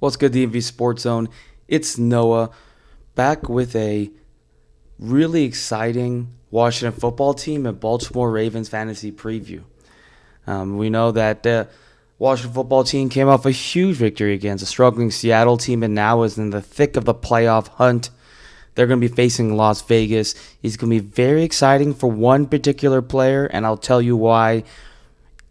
What's good, DMV Sports Zone? It's Noah, back with a really exciting Washington football team and Baltimore Ravens fantasy preview. We know that the Washington football team came off a huge victory against a struggling Seattle team and now is in the thick of the playoff hunt. They're going to be facing Las Vegas. It's going to be very exciting for one particular player, and I'll tell you why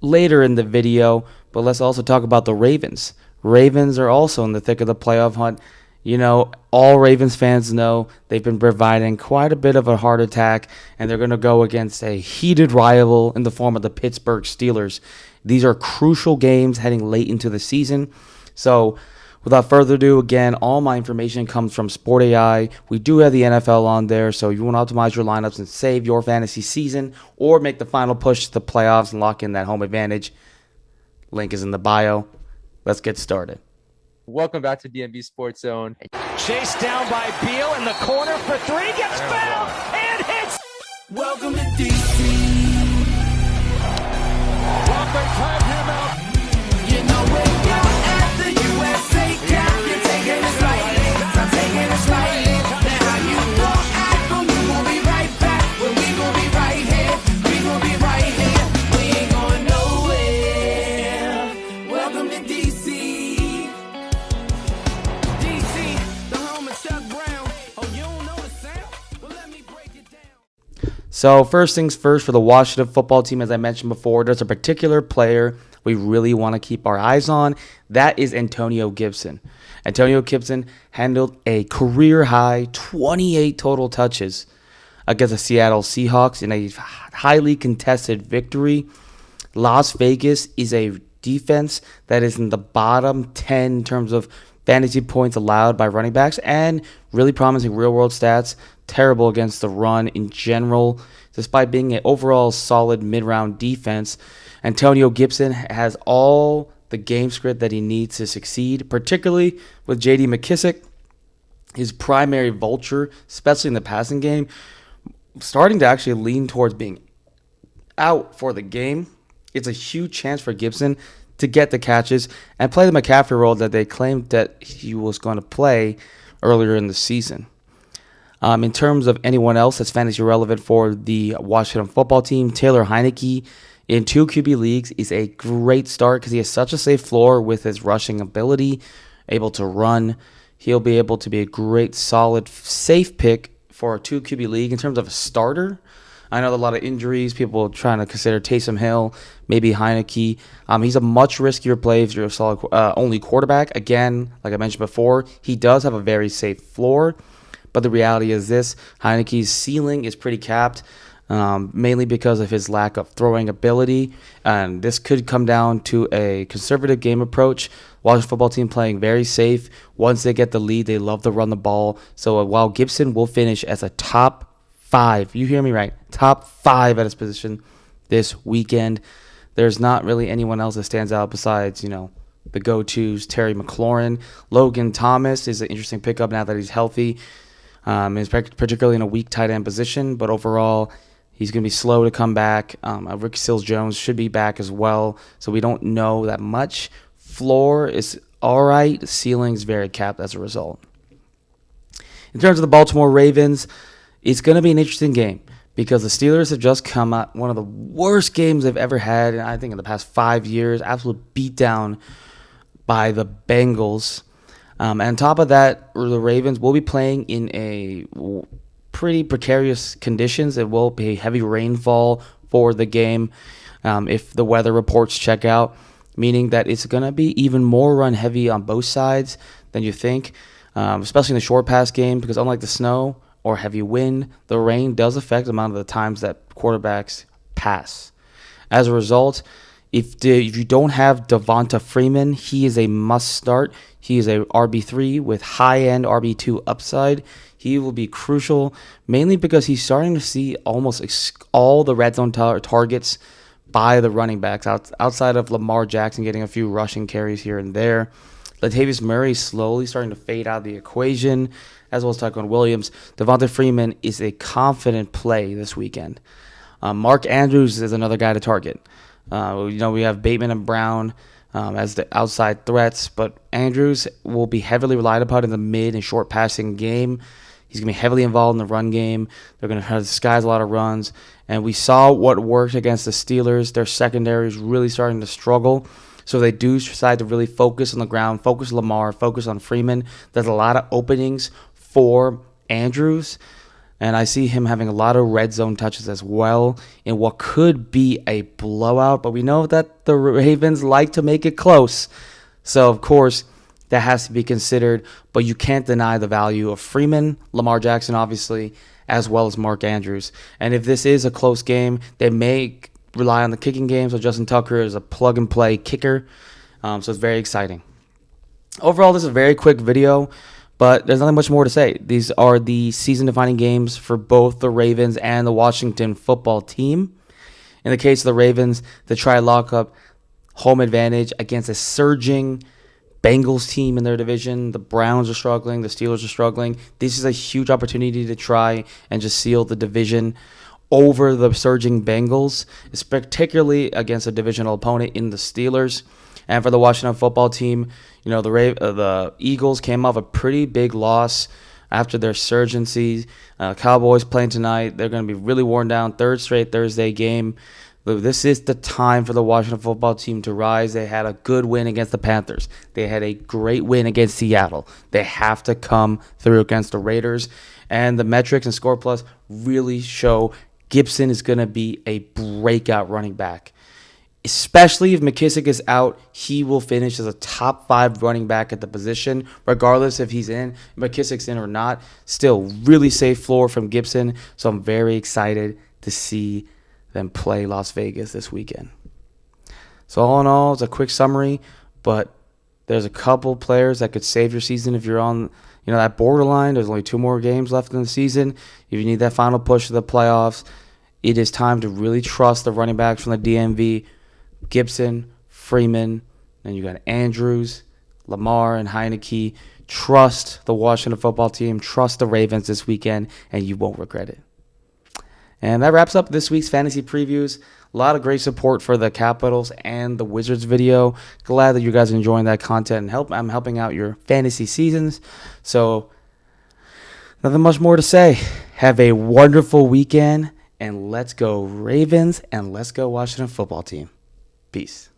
later in the video. But let's also talk about the Ravens. Ravens are also in the thick of the playoff hunt. You know, all Ravens fans know they've been providing quite a bit of a heart attack, and they're going to go against a heated rival in the form of the Pittsburgh Steelers. These are crucial games heading late into the season. So, without further ado, again, all my information comes from Sport AI. We do have the NFL on there, so if you want to optimize your lineups and save your fantasy season or make the final push to the playoffs and lock in that home advantage, link is in the bio. Let's get started. Welcome back to DMV Sports Zone. Chased down by Beal in the corner for three, gets fouled and hits. Welcome to DC. Walker tied him out. You know when you're at the USA Cup, you're taking it slightly. I'm taking it slightly. Now how you gon' act when we gon' be right back. When we gon' be right here, we gon' be right here. We ain't going nowhere. Welcome to DC. DC, the home of Chuck Brown. Oh, you don't know the sound? Well, let me break it down. So first things first, for the Washington football team, as I mentioned before, there's a particular player we really want to keep our eyes on. That is Antonio Gibson. Antonio Gibson handled a career-high 28 total touches against the Seattle Seahawks in a highly contested victory. Las Vegas is a defense that is in the bottom 10 in terms of fantasy points allowed by running backs and really promising real-world stats. Terrible against the run in general. Despite being an overall solid mid-round defense, Antonio Gibson has all the game script that he needs to succeed, particularly with J.D. McKissic, his primary vulture, especially in the passing game, starting to actually lean towards being out for the game. It's a huge chance for Gibson to get the catches and play the McCaffrey role that they claimed that he was going to play earlier in the season. In terms of anyone else that's fantasy relevant for the Washington football team, Taylor Heineke in 2 QB leagues is a great start because he has such a safe floor with his rushing ability, able to run. He'll be able to be a great, solid, safe pick for a 2 QB league. In terms of a starter, I know a lot of injuries, people trying to consider Taysom Hill, maybe Heineke. He's a much riskier play if you're a solid only quarterback. Again, like I mentioned before, he does have a very safe floor. But the reality is this: Heineke's ceiling is pretty capped, mainly because of his lack of throwing ability. And this could come down to a conservative game approach. Washington football team playing very safe. Once they get the lead, they love to run the ball. So while Gibson will finish as a top 5, you hear me right, top 5 at his position this weekend, there's not really anyone else that stands out besides, the go-tos, Terry McLaurin. Logan Thomas is an interesting pickup now that he's healthy. Is particularly in a weak tight end position, but overall, he's going to be slow to come back. Rick Seals-Jones should be back as well, so we don't know that much. Floor is all right. Ceiling is very capped as a result. In terms of the Baltimore Ravens, it's going to be an interesting game because the Steelers have just come out one of the worst games they've ever had, I think, in the past 5 years. Absolute beatdown by the Bengals. And on top of that, the Ravens will be playing in a pretty precarious conditions. It will be heavy rainfall for the game if the weather reports check out, meaning that it's going to be even more run heavy on both sides than you think, especially in the short pass game, because unlike the snow or heavy wind, the rain does affect the amount of the times that quarterbacks pass. As a result, if you don't have Devonta Freeman, he is a must start. He is a RB3 with high-end RB2 upside. He will be crucial, mainly because he's starting to see almost all the red zone targets by the running backs, outside of Lamar Jackson getting a few rushing carries here and there. Latavius Murray slowly starting to fade out of the equation, as well as Tyquan Williams. Devonta Freeman is a confident play this weekend. Mark Andrews is another guy to target. We have Bateman and Brown as the outside threats, but Andrews will be heavily relied upon in the mid and short passing game. He's going to be heavily involved in the run game. They're going to try to disguise a lot of runs. And we saw what worked against the Steelers. Their secondary is really starting to struggle. So they do decide to really focus on the ground, focus Lamar, focus on Freeman. There's a lot of openings for Andrews. And I see him having a lot of red zone touches as well in what could be a blowout. But we know that the Ravens like to make it close. So, of course, that has to be considered. But you can't deny the value of Freeman, Lamar Jackson, obviously, as well as Mark Andrews. And if this is a close game, they may rely on the kicking game. So Justin Tucker is a plug-and-play kicker. So it's very exciting. Overall, this is a very quick video. But there's nothing much more to say. These are the season-defining games for both the Ravens and the Washington football team. In the case of the Ravens, they try to lock up home advantage against a surging Bengals team in their division. The Browns are struggling. The Steelers are struggling. This is a huge opportunity to try and just seal the division over the surging Bengals, particularly against a divisional opponent in the Steelers. And for the Washington football team, you know, the Eagles came off a pretty big loss after their surgency. Cowboys playing tonight. They're going to be really worn down. Third straight Thursday game. This is the time for the Washington football team to rise. They had a good win against the Panthers. They had a great win against Seattle. They have to come through against the Raiders. And the metrics and Score Plus really show Gibson is going to be a breakout running back. Especially if McKissick is out, he will finish as a top 5 running back at the position, regardless if McKissick's in or not. Still, really safe floor from Gibson, so I'm very excited to see them play Las Vegas this weekend. So all in all, it's a quick summary, but there's a couple players that could save your season if you're on that borderline. There's only 2 more games left in the season. If you need that final push to the playoffs, it is time to really trust the running backs from the DMV. Gibson, Freeman, then you got Andrews, Lamar, and Heineke. Trust the Washington football team. Trust the Ravens this weekend, and you won't regret it. And that wraps up this week's fantasy previews. A lot of great support for the Capitals and the Wizards video. Glad that you guys are enjoying that content and I'm helping out your fantasy seasons. So nothing much more to say. Have a wonderful weekend, and let's go Ravens, and let's go Washington football team. Peace.